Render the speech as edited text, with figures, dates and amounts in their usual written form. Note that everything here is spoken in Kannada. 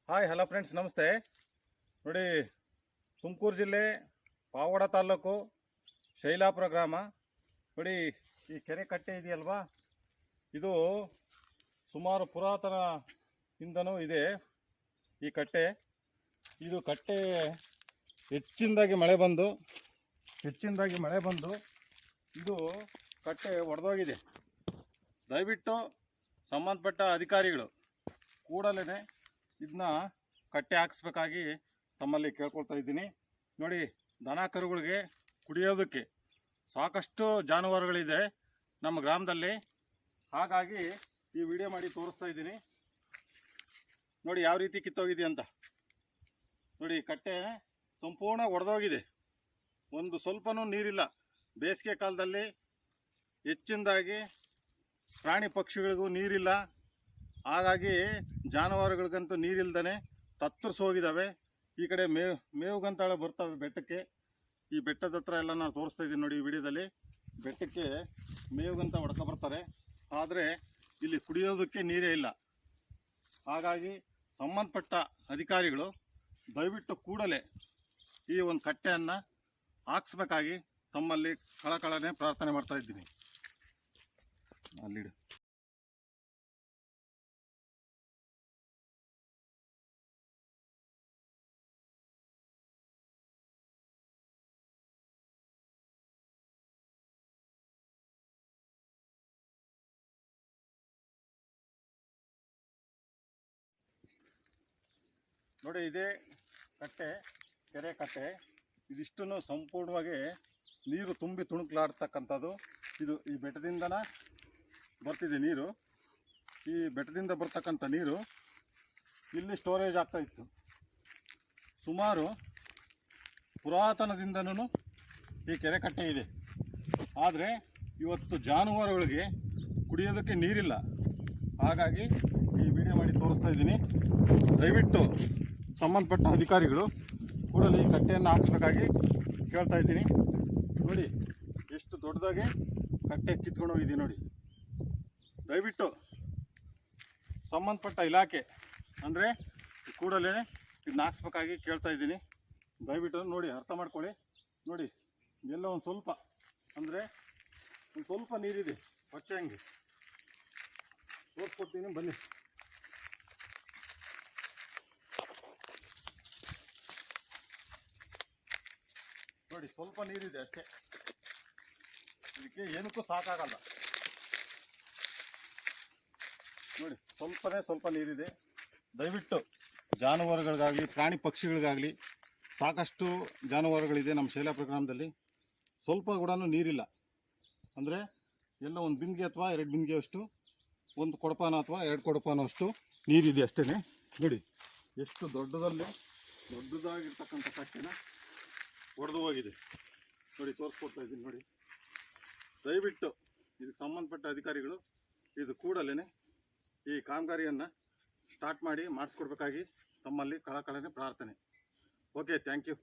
ಹಾಯ್ ಹಲೋ ಫ್ರೆಂಡ್ಸ್, ನಮಸ್ತೆ. ನೋಡಿ, ತುಮಕೂರು ಜಿಲ್ಲೆ ಪಾವಗಡ ತಾಲ್ಲೂಕು ಶೈಲಾಪುರ ಗ್ರಾಮ. ನೋಡಿ, ಈ ಕೆರೆ ಕಟ್ಟೆ ಇದೆಯಲ್ವಾ, ಇದು ಸುಮಾರು ಪುರಾತನದಿಂದನೂ ಇದೆ ಈ ಕಟ್ಟೆ. ಇದು ಕಟ್ಟೆ ಹೆಚ್ಚಿನದಾಗಿ ಮಳೆ ಬಂದು ಇದು ಕಟ್ಟೆ ಒಡೆದೋಗಿದೆ. ದಯವಿಟ್ಟು ಸಂಬಂಧಪಟ್ಟ ಅಧಿಕಾರಿಗಳು ಕೂಡಲೇ ಇದನ್ನ ಕಟ್ಟೆ ಹಾಕಿಸ್ಬೇಕಾಗಿ ತಮ್ಮಲ್ಲಿ ಕೇಳ್ಕೊಳ್ತಾ ಇದ್ದೀನಿ. ನೋಡಿ, ದನ ಕರುಗಳಿಗೆ ಕುಡಿಯೋದಕ್ಕೆ ಸಾಕಷ್ಟು ಜಾನುವಾರುಗಳಿದೆ ನಮ್ಮ ಗ್ರಾಮದಲ್ಲಿ. ಹಾಗಾಗಿ ಈ ವಿಡಿಯೋ ಮಾಡಿ ತೋರಿಸ್ತಾ ಇದ್ದೀನಿ. ನೋಡಿ ಯಾವ ರೀತಿ ಕಿತ್ತೋಗಿದೆ ಅಂತ. ನೋಡಿ, ಕಟ್ಟೆ ಸಂಪೂರ್ಣ ಒಡೆದೋಗಿದೆ. ಒಂದು ಸ್ವಲ್ಪನೂ ನೀರಿಲ್ಲ. ಬೇಸಿಗೆ ಕಾಲದಲ್ಲಿ ಹೆಚ್ಚಿನದಾಗಿ ಪ್ರಾಣಿ ಪಕ್ಷಿಗಳಿಗೂ ನೀರಿಲ್ಲ. ಹಾಗಾಗಿ ಜಾನುವಾರುಗಳಿಗಂತೂ ನೀರಿಲ್ದೇ ತತ್ತರಿಸಿ ಹೋಗಿದ್ದಾವೆ. ಈ ಕಡೆ ಮೇವುಗಂತಾಳೆ ಬರ್ತವೆ ಬೆಟ್ಟಕ್ಕೆ. ಈ ಬೆಟ್ಟದ ಹತ್ರ ಎಲ್ಲ ನಾನು ತೋರಿಸ್ತಾ ಇದ್ದೀನಿ. ನೋಡಿ, ಈ ವಿಡಿಯೋದಲ್ಲಿ ಬೆಟ್ಟಕ್ಕೆ ಮೇವುಗಂತ ಹೊಡ್ಕೊ ಬರ್ತಾರೆ. ಆದರೆ ಇಲ್ಲಿ ಕುಡಿಯೋದಕ್ಕೆ ನೀರೇ ಇಲ್ಲ. ಹಾಗಾಗಿ ಸಂಬಂಧಪಟ್ಟ ಅಧಿಕಾರಿಗಳು ದಯವಿಟ್ಟು ಕೂಡಲೇ ಈ ಒಂದು ಕಟ್ಟೆಯನ್ನು ಹಾಕಿಸ್ಬೇಕಾಗಿ ತಮ್ಮಲ್ಲಿ ಕಳಕಳನೆ ಪ್ರಾರ್ಥನೆ ಮಾಡ್ತಾ ಇದ್ದೀನಿ. ಅಲ್ಲಿಡು. ನೋಡಿ, ಇದೇ ಕಟ್ಟೆ, ಕೆರೆ ಕಟ್ಟೆ. ಇದಿಷ್ಟನ್ನು ಸಂಪೂರ್ಣವಾಗಿ ನೀರು ತುಂಬಿ ತುಣುಕ್ಲಾಡ್ತಕ್ಕಂಥದ್ದು. ಇದು ಈ ಬೆಟ್ಟದಿಂದನ ಬರ್ತಿದೆ ನೀರು. ಈ ಬೆಟ್ಟದಿಂದ ಬರ್ತಕ್ಕಂಥ ನೀರು ಇಲ್ಲಿ ಸ್ಟೋರೇಜ್ ಆಗ್ತಾ ಇತ್ತು. ಸುಮಾರು ಪುರಾತನದಿಂದನೂ ಈ ಕೆರೆ ಕಟ್ಟೆ ಇದೆ. ಆದರೆ ಇವತ್ತು ಜಾನುವಾರುಗಳಿಗೆ ಕುಡಿಯೋದಕ್ಕೆ ನೀರಿಲ್ಲ. ಹಾಗಾಗಿ ಈ ವಿಡಿಯೋ ಮಾಡಿ ತೋರಿಸ್ತಾ ಇದ್ದೀನಿ. ದಯವಿಟ್ಟು ಸಂಬಂಧಪಟ್ಟ ಅಧಿಕಾರಿಗಳು ಕೂಡಲೇ ಈ ಕಟ್ಟೆಯನ್ನು ಹಾಕಿಸ್ಬೇಕಾಗಿ ಕೇಳ್ತಾ ಇದ್ದೀನಿ. ನೋಡಿ, ಎಷ್ಟು ದೊಡ್ಡದಾಗಿ ಕಟ್ಟೆ ಕಿತ್ಕೊಂಡು ಹೋಗಿದೆ. ನೋಡಿ, ದಯವಿಟ್ಟು ಸಂಬಂಧಪಟ್ಟ ಇಲಾಖೆ ಅಂದರೆ ಕೂಡಲೇ ಇದನ್ನ ಹಾಕ್ಸ್ಬೇಕಾಗಿ ಕೇಳ್ತಾ ಇದ್ದೀನಿ. ದಯವಿಟ್ಟು ನೋಡಿ, ಅರ್ಥ ಮಾಡ್ಕೊಳ್ಳಿ. ನೋಡಿ, ಎಲ್ಲ ಒಂದು ಸ್ವಲ್ಪ ಅಂದರೆ ಒಂದು ಸ್ವಲ್ಪ ನೀರಿದೆ. ಹೊಚ್ಚೆ ಹಂಗೆ ತೋರಿಸ್ಕೊಡ್ತೀನಿ, ಬನ್ನಿ. ನೋಡಿ, ಸ್ವಲ್ಪ ನೀರಿದೆ ಅಷ್ಟೇ. ಇದಕ್ಕೆ ಏನಕ್ಕೂ ಸಾಕಾಗಲ್ಲ. ನೋಡಿ, ಸ್ವಲ್ಪ ನೀರಿದೆ. ದಯವಿಟ್ಟು ಜಾನುವಾರುಗಳಿಗಾಗಲಿ ಪ್ರಾಣಿ ಪಕ್ಷಿಗಳಿಗಾಗಲಿ ಸಾಕಷ್ಟು ಜಾನುವಾರುಗಳಿದೆ ನಮ್ಮ ಶೈಲಾಪುರ ಗ್ರಾಮದಲ್ಲಿ. ಸ್ವಲ್ಪ ಕೂಡ ನೀರಿಲ್ಲ. ಅಂದರೆ ಎಲ್ಲ ಒಂದು ಬಿಂದಿಗೆ ಅಥವಾ 2 ಬಿಂದಿಗೆ ಅಷ್ಟು, ಒಂದು ಕೊಡಪಾನ ಅಥವಾ 2 ಕೊಡಪಾನ ಅಷ್ಟು ನೀರಿದೆ ಅಷ್ಟೇ. ನೋಡಿ, ಎಷ್ಟು ದೊಡ್ಡದಾಗಿರ್ತಕ್ಕಂಥ ಕಟ್ಟೆನ ಒಡೆದು ಹೋಗಿದೆ. ನೋಡಿ, ತೋರಿಸ್ಕೊಡ್ತಾ ಇದ್ದೀನಿ. ನೋಡಿ, ದಯವಿಟ್ಟು ಇದಕ್ಕೆ ಸಂಬಂಧಪಟ್ಟ ಅಧಿಕಾರಿಗಳು ಇದು ಕೂಡಲೇ ಈ ಕಾಮಗಾರಿಯನ್ನು ಸ್ಟಾರ್ಟ್ ಮಾಡಿ ಮಾಡಿಸ್ಕೊಡ್ಬೇಕಾಗಿ ತಮ್ಮಲ್ಲಿ ಕಳಕಳನೆ ಪ್ರಾರ್ಥನೆ. Okay, thank you.